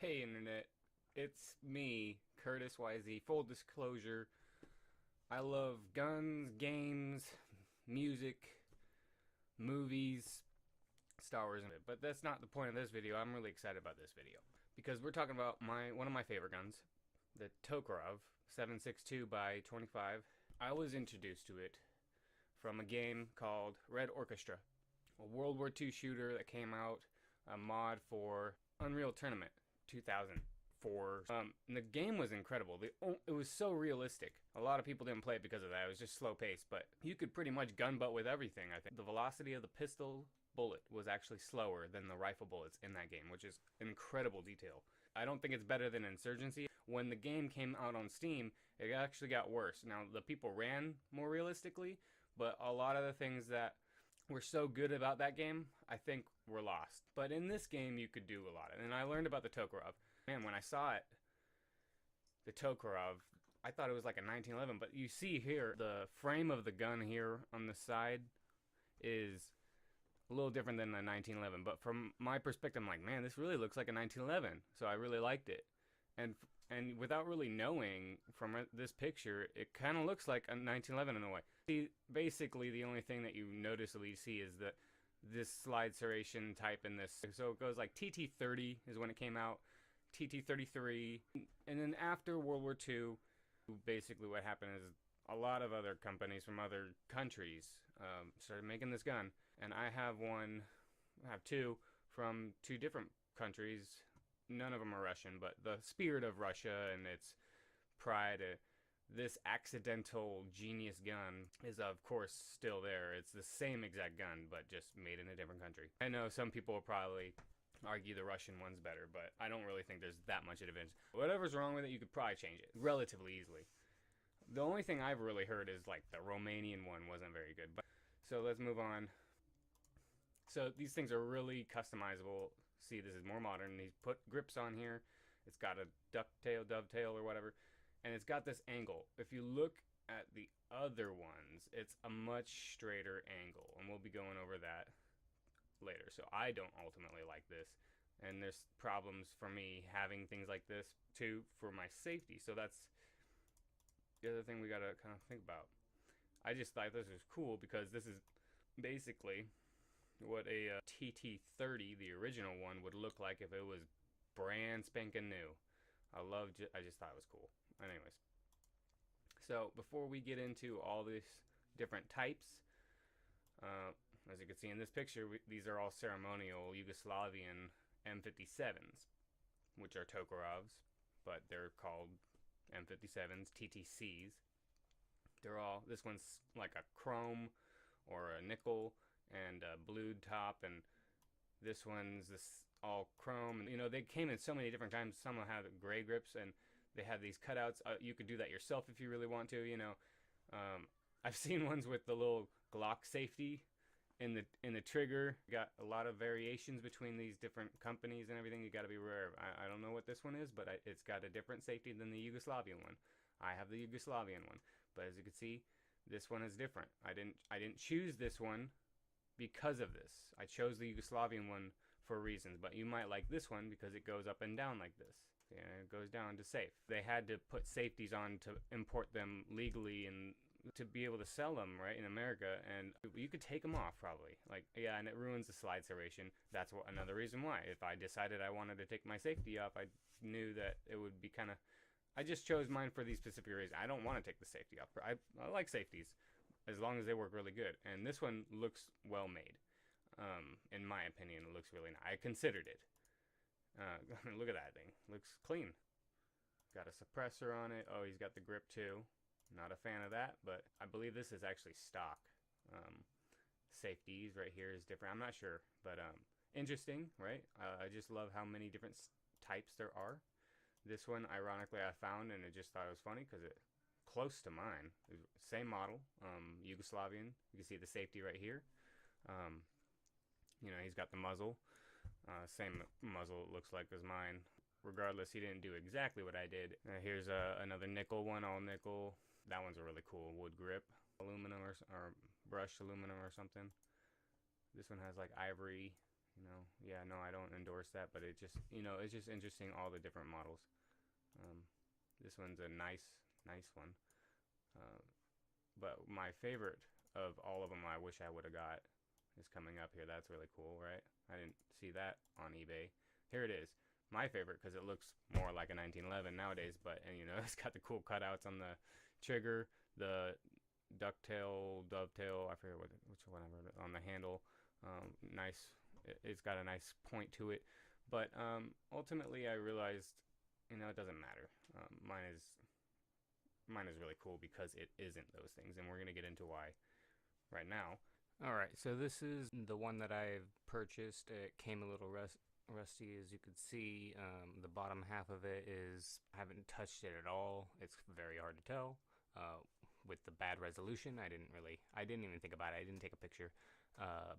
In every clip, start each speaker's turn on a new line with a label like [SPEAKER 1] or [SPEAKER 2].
[SPEAKER 1] Hey Internet, it's me, Curtis YZ. Full disclosure, I love guns, games, music, movies, Star Wars, but that's not the point of this video. I'm really excited about this video because we're talking about one of my favorite guns, the Tokarev 7.62 by 25. I was introduced to it from a game called Red Orchestra, a World War II shooter that came out, a mod for Unreal Tournament 2004. The game was incredible. It was so realistic. A lot of people didn't play it because of that. It was just slow paced, but you could pretty much gun butt with everything. I think the velocity of the pistol bullet was actually slower than the rifle bullets in that game, which is incredible detail. I don't think it's better than Insurgency. When the game came out on Steam, it actually got worse. Now, the people ran more realistically, but a lot of the things that were so good about that game, I think, were lost. But in this game, you could do a lot. And I learned about the Tokarev. Man, when I saw it, the Tokarev, I thought it was like a 1911. But you see here, the frame of the gun here on the side is a little different than the 1911. But from my perspective, I'm like, man, this really looks like a 1911. So I really liked it. And without really knowing from this picture, it kind of looks like a 1911 in a way. See, basically, the only thing that you noticeably see is that this slide serration type in this. So it goes like TT30 is when it came out, TT33, and then after World War II, basically what happened is a lot of other companies from other countries started making this gun, and I have two from two different countries. None of them are Russian, but the spirit of Russia and its pride, this accidental genius gun is of course still there. It's the same exact gun, but just made in a different country. I know some people will probably argue the Russian one's better, but I don't really think there's that much advantage. Whatever's wrong with it, you could probably change it relatively easily. The only thing I've really heard is like the Romanian one wasn't very good. But so let's move on. So these things are really customizable. See, this is more modern. He's put grips on here. It's got a ducktail, dovetail, or whatever. And it's got this angle. If you look at the other ones, it's a much straighter angle. And we'll be going over that later. So I don't ultimately like this. And there's problems for me having things like this, too, for my safety. So that's the other thing we got to kind of think about. I just thought this was cool because this is basically what a TT30, the original one, would look like if it was brand spanking new. I just thought it was cool. Anyways, so before we get into all these different types, as you can see in this picture, these are all ceremonial Yugoslavian M57s, which are Tokarevs, but they're called M57s, TTCs. This one's like a chrome or a nickel and a blued top, and this one's this all chrome. And you know, they came in so many different times. Some have gray grips, and they have these cutouts. You could do that yourself if you really want to. You know, I've seen ones with the little Glock safety in the trigger. Got a lot of variations between these different companies and everything. You got to be aware of. I don't know what this one is, but it's got a different safety than the Yugoslavian one. I have the Yugoslavian one, but as you can see, this one is different. I didn't choose this one because of this. I chose the Yugoslavian one for reasons, but you might like this one because it goes up and down like this. And it goes down to safe. They had to put safeties on to import them legally and to be able to sell them, right, in America, and you could take them off probably. Like, yeah, and it ruins the slide serration. That's another reason why. If I decided I wanted to take my safety off, I knew that it would be kind of... I just chose mine for these specific reasons. I don't want to take the safety off. I like safeties, as long as they work really good. And this one looks well made. In my opinion, it looks really nice. I considered it. Look at that thing. Looks clean. Got a suppressor on it. Oh, he's got the grip too. Not a fan of that, but I believe this is actually stock. Safeties right here is different. I'm not sure, but interesting, right? I just love how many different types there are. This one, ironically, I found, and I just thought it was funny because it's close to mine. Same model, Yugoslavian. You can see the safety right here. You know, he's got the muzzle. Same muzzle it looks like as mine. Regardless, he didn't do exactly what I did. Here's another nickel one, all nickel. That one's a really cool wood grip. Aluminum or brushed aluminum or something. This one has like ivory Yeah, no, I don't endorse that, but it just, it's just interesting all the different models. Um, this one's a nice one. Uh, but my favorite of all of them, I wish I would have got, is coming up here. That's really cool, right? I didn't see that on eBay. Here it is. My favorite because it looks more like a 1911 nowadays, but and it's got the cool cutouts on the trigger, the ducktail, dovetail. I forget which one I wrote it on the handle. Nice. It's got a nice point to it, but ultimately I realized, it doesn't matter. Mine is really cool because it isn't those things, and we're gonna get into why right now. Alright, so this is the one that I've purchased. It came a little rusty, as you can see. The bottom half of it is, I haven't touched it at all. It's very hard to tell. With the bad resolution, I didn't even think about it. I didn't take a picture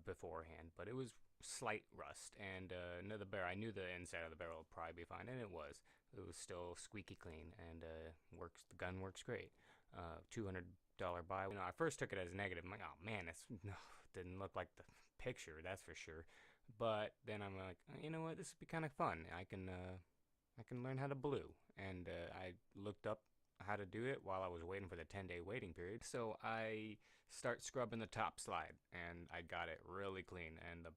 [SPEAKER 1] beforehand, but it was slight rust. And I knew the inside of the barrel would probably be fine, and it was. It was still squeaky clean, and works. The gun works great. $200 buy. I first took it as negative. I'm like, oh man, didn't look like the picture, that's for sure. But then I'm like, you know what? This would be kind of fun. I can learn how to blue, and I looked up how to do it while I was waiting for the 10-day waiting period. So I start scrubbing the top slide, and I got it really clean. And the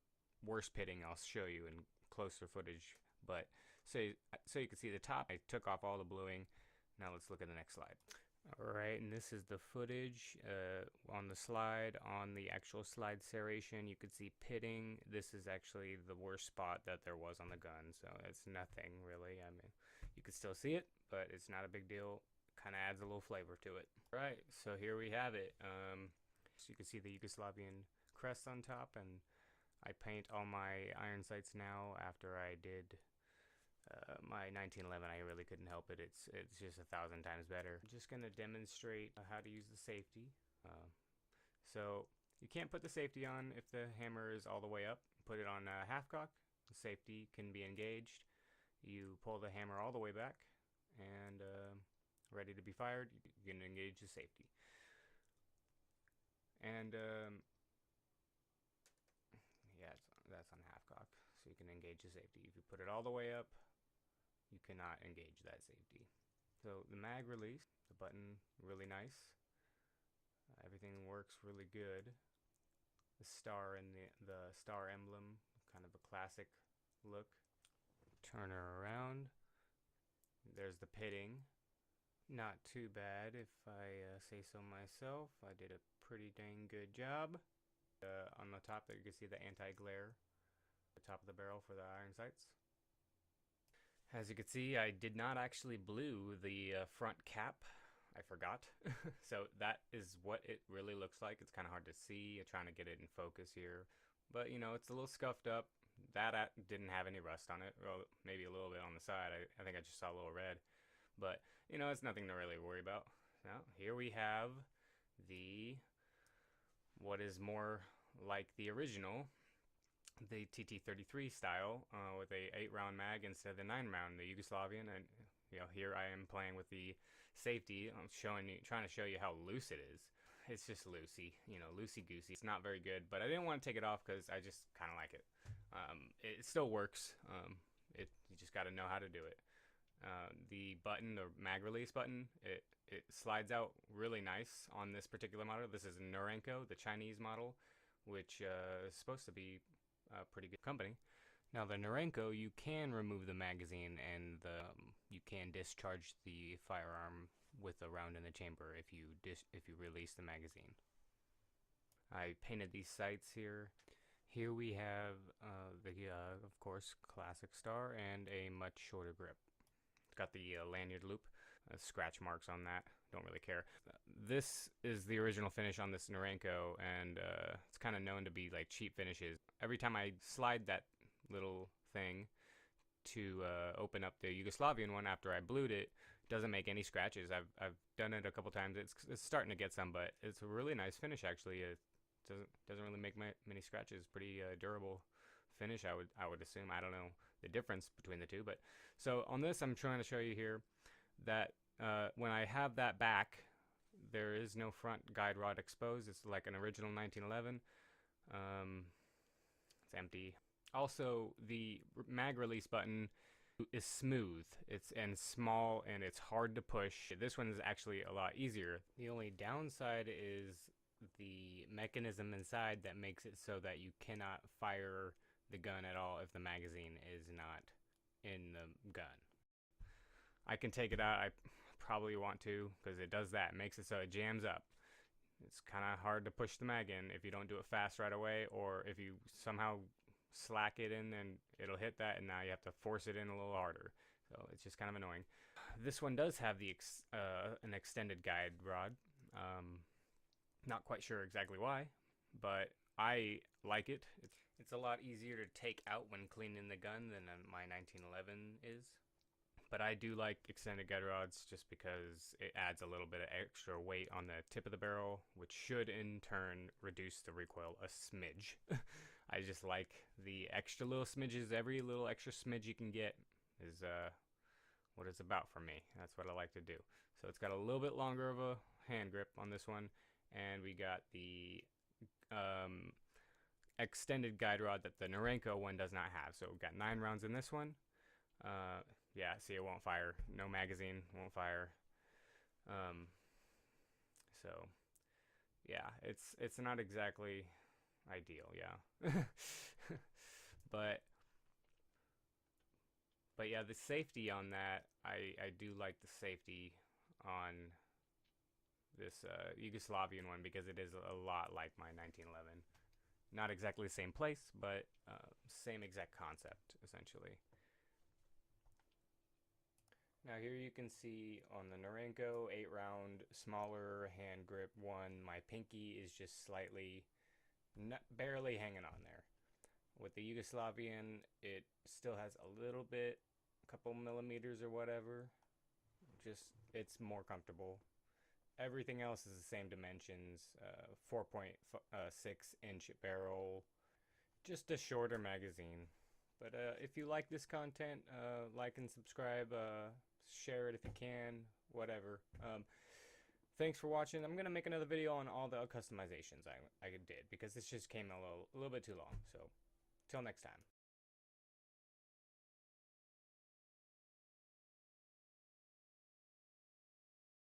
[SPEAKER 1] worst pitting I'll show you in closer footage, but so you can see the top. I took off all the bluing. Now let's look at the next slide. Alright, and this is the footage on the slide. On the actual slide serration, you could see pitting. This is actually the worst spot that there was on the gun, so it's nothing really. I mean, you could still see it, but it's not a big deal. Kind of adds a little flavor to it. Right, so here we have it. So you can see the Yugoslavian crest on top, and I paint all my iron sights now after I did my 1911. I really couldn't help it. It's just 1,000 times better. I'm just gonna demonstrate how to use the safety. So you can't put the safety on if the hammer is all the way up. Put it on half cock. The safety can be engaged. You pull the hammer all the way back, and ready to be fired. You can engage the safety. And yeah, that's on half cock, so you can engage the safety. If you put it all the way up, you cannot engage that safety. So the mag release, the button, really nice. Everything works really good. The star and the star emblem, kind of a classic look. Turn her around. There's the pitting. Not too bad, if I say so myself. I did a pretty dang good job. On the top there you can see the anti-glare, the top of the barrel for the iron sights. As you can see, I did not actually blue the front cap. I forgot. So that is what it really looks like. It's kind of hard to see. I'm trying to get it in focus here. But, it's a little scuffed up. That didn't have any rust on it. Well, maybe a little bit on the side. I think I just saw a little red. But, it's nothing to really worry about. Now, here we have what is more like the original, the TT-33 style, with a 8-round mag instead of the 9-round, the Yugoslavian. And here I am playing with the safety. I'm trying to show you how loose it is. It's just loosey, loosey goosey. It's not very good, but I didn't want to take it off because I just kind of like it. It still works. You just got to know how to do it. The button, the mag release button, it slides out really nice on this particular model. This is Norenko, the Chinese model, which is supposed to be a pretty good company. Now the Norenko, you can remove the magazine, and you can discharge the firearm with a round in the chamber if you release the magazine. I painted these sights here. Here we have of course, classic star and a much shorter grip. It's got the lanyard loop, scratch marks on that. Don't really care. This is the original finish on this Norenko, and it's kind of known to be like cheap finishes. Every time I slide that little thing to open up the Yugoslavian one after I blued it, doesn't make any scratches. I've done it a couple times. It's starting to get some, but it's a really nice finish actually. It doesn't really make many scratches. Pretty durable finish, I would assume. I don't know the difference between the two, but so on this I'm trying to show you here that when I have that back, there is no front guide rod exposed. It's like an original 1911. It's empty. Also, the mag release button is smooth. It's and small and it's hard to push. This one is actually a lot easier. The only downside is the mechanism inside that makes it so that you cannot fire the gun at all if the magazine is not in the gun. I can take it out. I probably want to because it does that. It makes it so it jams up. It's kind of hard to push the mag in if you don't do it fast right away, or if you somehow slack it in, then it'll hit that, and now you have to force it in a little harder. So it's just kind of annoying. This one does have an extended guide rod. Not quite sure exactly why, but I like it. It's a lot easier to take out when cleaning the gun than my 1911 is. But I do like extended guide rods just because it adds a little bit of extra weight on the tip of the barrel, which should in turn reduce the recoil a smidge. I just like the extra little smidges. Every little extra smidge you can get is what it's about for me. That's what I like to do. So it's got a little bit longer of a hand grip on this one, and we got the extended guide rod that the Norenko one does not have. So we've got 9 rounds in this one. Yeah, see, it won't fire. No magazine, won't fire. So yeah, it's not exactly ideal, yeah. but but yeah, the safety on that, I do like the safety on this Yugoslavian one because it is a lot like my 1911. Not exactly the same place, but same exact concept essentially. Now here you can see on the Norenko 8 round smaller hand grip one, my pinky is just slightly, barely hanging on there. With the Yugoslavian, it still has a little bit, a couple millimeters or whatever. Just, it's more comfortable. Everything else is the same dimensions, 4.6-inch barrel, just a shorter magazine. But if you like this content, like and subscribe, share it if you can, whatever. Thanks for watching. I'm going to make another video on all the customizations I did because this just came a little bit too long. So, till next time.